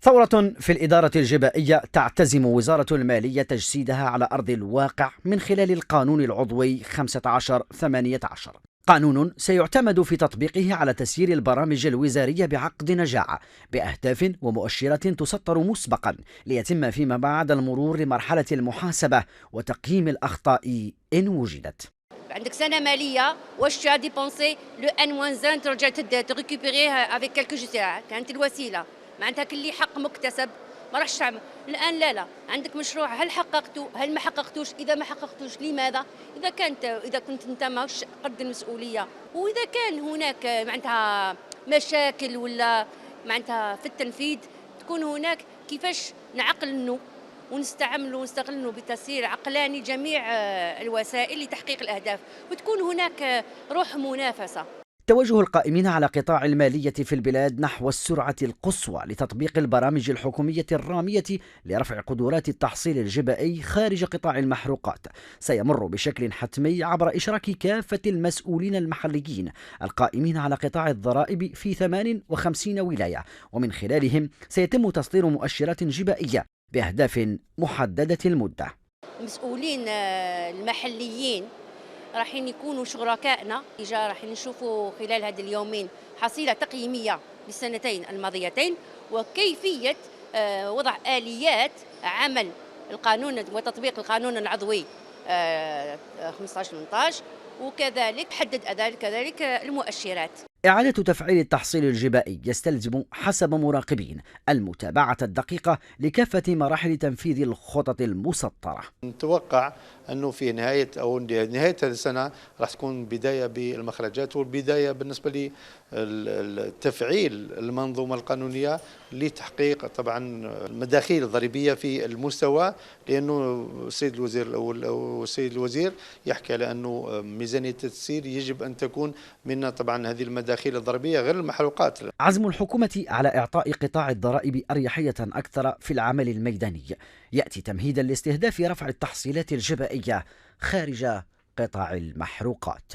ثورة في الإدارة الجبائية تعتزم وزارة المالية تجسيدها على أرض الواقع من خلال القانون العضوي 15/18. قانون سيعتمد في تطبيقه على تسيير البرامج الوزارية بعقد نجاعة بأهداف ومؤشرات تسطر مسبقا ليتم فيما بعد المرور لمرحلة المحاسبة وتقييم الأخطاء إن وجدت. عندك سنه ماليه واش tu as dépensé لو ان موان ان ترجع تريكوبيريه افيك كالكو جوستيرا، كانت الوسيله معناتها كل حق مكتسب ما راحش تعمل. الان لا عندك مشروع، هل حققته هل ما حققتوش؟ اذا ما حققتوش لماذا؟ اذا كنت انت ماكش قد المسؤوليه، واذا كان هناك معناتها مشاكل ولا معناتها في التنفيذ تكون هناك كيفاش نعقلنوا ونستعملوا ونستغلوا بتسيير عقلاني جميع الوسائل لتحقيق الأهداف، وتكون هناك روح منافسة. توجه القائمين على قطاع المالية في البلاد نحو السرعة القصوى لتطبيق البرامج الحكومية الرامية لرفع قدرات التحصيل الجبائي خارج قطاع المحروقات سيمر بشكل حتمي عبر إشراك كافة المسؤولين المحليين القائمين على قطاع الضرائب في 58 ولاية، ومن خلالهم سيتم تصدير مؤشرات جبائية بأهداف محددة المدة. المسؤولين المحليين راحين يكونوا شركائنا، راح نشوفوا خلال هذه اليومين حصيلة تقييمية للسنتين الماضيتين وكيفية وضع آليات عمل القانون وتطبيق القانون العضوي 15/18، وكذلك حدد كذلك المؤشرات. إعادة تفعيل التحصيل الجبائي يستلزم حسب مراقبين المتابعة الدقيقة لكافة مراحل تنفيذ الخطط المسطرة. نتوقع أنه في نهاية هذه السنة راح تكون بداية بالمخرجات والبداية بالنسبة لتفعيل المنظومة القانونية لتحقيق طبعا المداخيل الضريبية في المستوى، لأنه السيد الوزير الأول أو السيد الوزير يحكي على أنه ميزانية التسيير يجب أن تكون من طبعا هذه المداخيل الضريبية غير المحروقات. عزم الحكومة على إعطاء قطاع الضرائب أريحية أكثر في العمل الميداني يأتي تمهيدا لاستهداف رفع التحصيلات الجبائية خارج قطاع المحروقات.